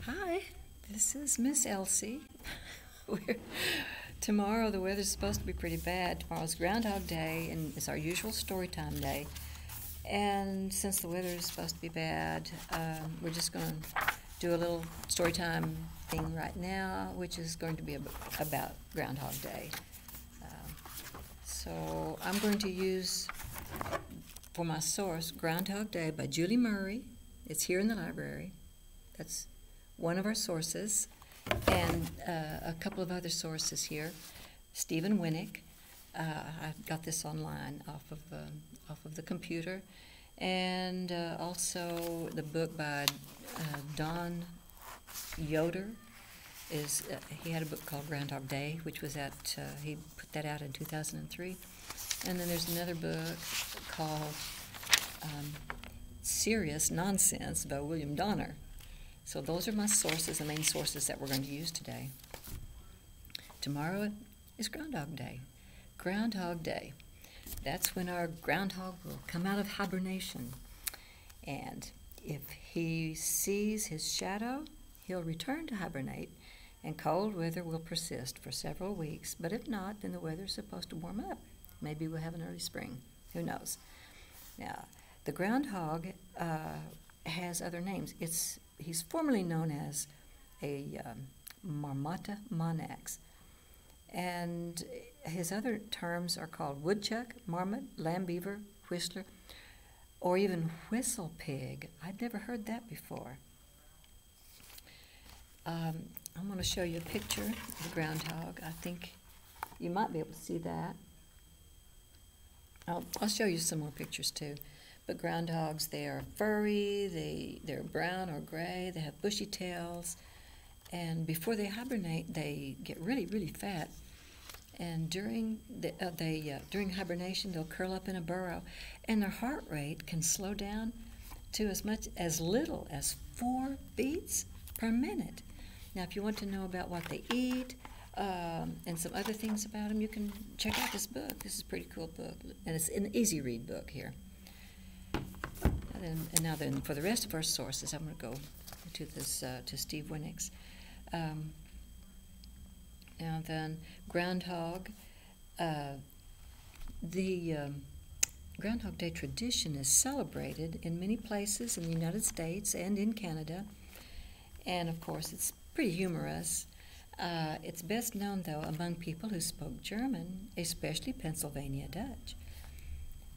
Hi, this is Miss Elsie. We're, tomorrow the weather's supposed to be pretty bad. Tomorrow's Groundhog Day, and it's our usual Storytime day. And since the weather is supposed to be bad, we're just going to do a little Storytime thing right now, which is going to be about Groundhog Day. So I'm going to use, for my source, Groundhog Day by Julie Murray. It's here in the library. That's one of our sources, and a couple of other sources here. Stephen Winnick. I got this online off of the computer, and also the book by Don Yoder. He had a book called Groundhog Day, which was he put that out in 2003. And then there's another book called Serious Nonsense by William Donner. So those are my sources, the main sources that we're going to use today. Tomorrow is Groundhog Day. Groundhog Day. That's when our groundhog will come out of hibernation. And if he sees his shadow, he'll return to hibernate, and cold weather will persist for several weeks. But if not, then the weather's supposed to warm up. Maybe we'll have an early spring. Who knows? Now, the groundhog has other names. He's formerly known as a Marmota monax. And his other terms are called woodchuck, marmot, lamb beaver, whistler, or even whistle pig. I'd never heard that before. I'm going to show you a picture of the groundhog. I think you might be able to see that. I'll show you some more pictures too. But groundhogs, they are furry, they're brown or gray, they have bushy tails, and before they hibernate, they get really, really fat. And during hibernation, they'll curl up in a burrow, and their heart rate can slow down to as little as 4 beats per minute. Now, if you want to know about what they eat and some other things about them, you can check out this book. This is a pretty cool book, and it's an easy read book here. And now then, for the rest of our sources, I'm going to go to this to Steve Winnick's. Now then, Groundhog. The Groundhog Day tradition is celebrated in many places in the United States and in Canada, and of course, it's pretty humorous. It's best known, though, among people who spoke German, especially Pennsylvania Dutch.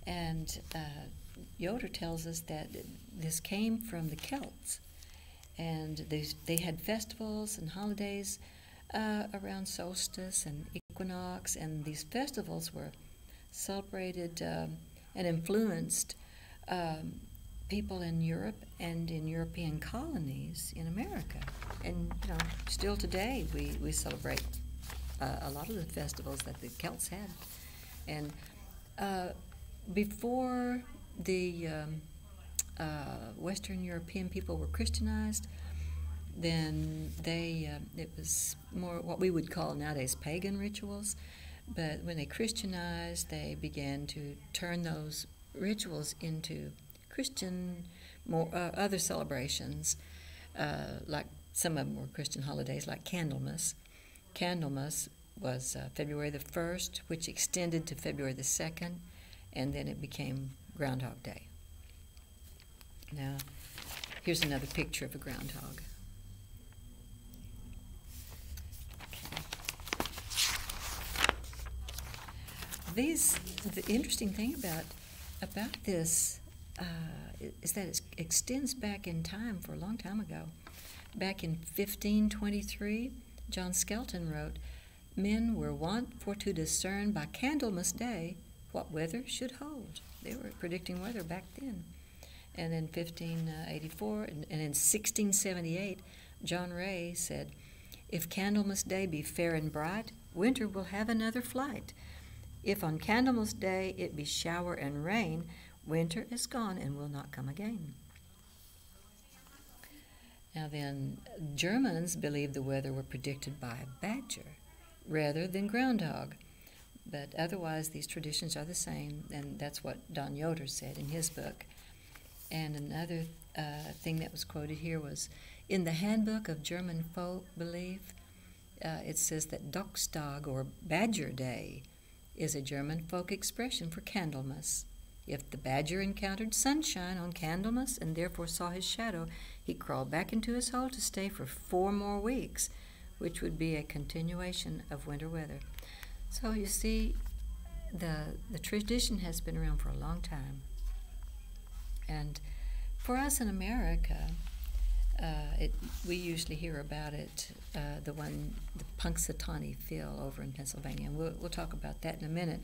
And Yoder tells us that this came from the Celts, and they had festivals and holidays around solstice and equinox, and these festivals were celebrated and influenced people in Europe and in European colonies in America. And still today we celebrate a lot of the festivals that the Celts had. And before the Western European people were Christianized, then it was more what we would call nowadays pagan rituals. But when they Christianized, they began to turn those rituals into Christian, other celebrations, like some of them were Christian holidays, like Candlemas. Candlemas was February the 1st, which extended to February the 2nd, and then it became Groundhog Day. Now, here's another picture of a groundhog. The interesting thing about this is that it extends back in time for a long time ago. Back in 1523, John Skelton wrote, "Men were wont for to discern by Candlemas Day what weather should hold." They were predicting weather back then. And in 1584 and in 1678, John Ray said, "If Candlemas Day be fair and bright, winter will have another flight. If on Candlemas Day it be shower and rain, winter is gone and will not come again." Now then, Germans believed the weather were predicted by a badger rather than groundhog. But otherwise, these traditions are the same, and that's what Don Yoder said in his book. And another thing that was quoted here was, In the Handbook of German Folk Belief, it says that Dochstag, or Badger Day, is a German folk expression for Candlemas. If the badger encountered sunshine on Candlemas and therefore saw his shadow, he crawled back into his hole to stay for 4 more weeks, which would be a continuation of winter weather. So you see, the tradition has been around for a long time. And for us in America, we usually hear about it, the Punxsutawney Phil over in Pennsylvania. And we'll talk about that in a minute.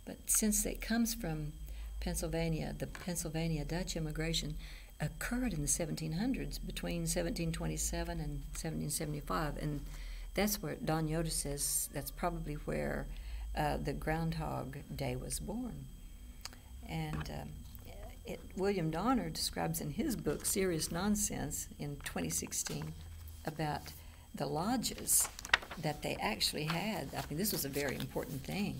But since it comes from Pennsylvania, the Pennsylvania Dutch immigration occurred in the 1700s, between 1727 and 1775. And that's where Don Yoder says that's probably where the Groundhog Day was born. And William Donner describes in his book, Serious Nonsense, in 2016, about the lodges that they actually had. I mean, this was a very important thing.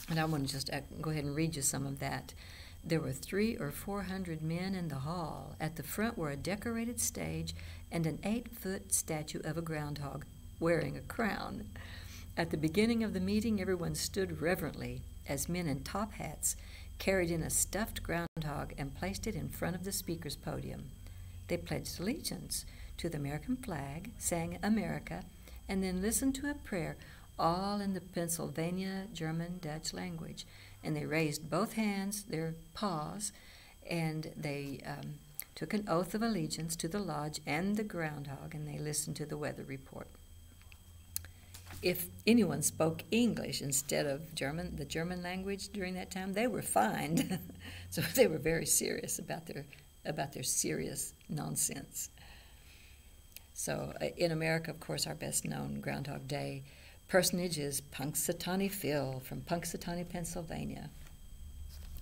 And I want to just go ahead and read you some of that. There were 300 or 400 men in the hall. At the front were a decorated stage and an 8-foot statue of a groundhog wearing a crown. At the beginning of the meeting, everyone stood reverently as men in top hats carried in a stuffed groundhog and placed it in front of the speaker's podium. They pledged allegiance to the American flag, sang America, and then listened to a prayer, all in the Pennsylvania German-Dutch language. And they raised both hands, their paws, and they took an oath of allegiance to the lodge and the groundhog, and they listened to the weather report. If anyone spoke English instead of German, the German language during that time, they were fined. So they were very serious about their serious nonsense. So in America, of course, our best-known Groundhog Day personage is Punxsutawney Phil from Punxsutawney, Pennsylvania.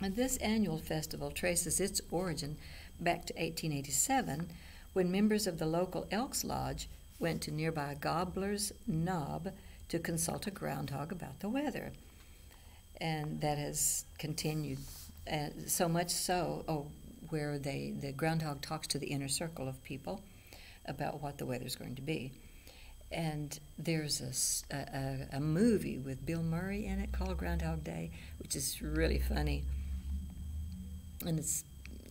And this annual festival traces its origin back to 1887, when members of the local Elks Lodge went to nearby Gobbler's Knob to consult a groundhog about the weather. And that has continued, so much so, where the groundhog talks to the inner circle of people about what the weather's going to be. And there's a movie with Bill Murray in it called Groundhog Day, which is really funny. And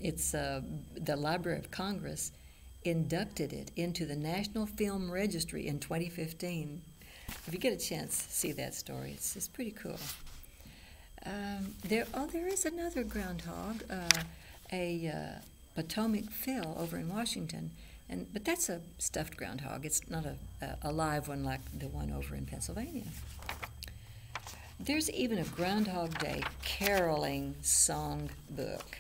it's the Library of Congress inducted it into the National Film Registry in 2015. If you get a chance, see that story. It's pretty cool. There is another groundhog, a Potomac Phil over in Washington, but that's a stuffed groundhog. It's not a live one like the one over in Pennsylvania. There's even a Groundhog Day caroling song book,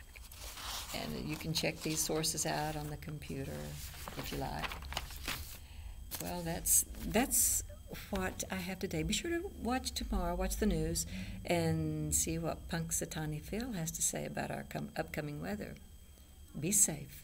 and you can check these sources out on the computer if you like. Well, that's what I have today. Be sure to watch tomorrow, watch the news, and see what Punxsutawney Phil has to say about our upcoming weather. Be safe.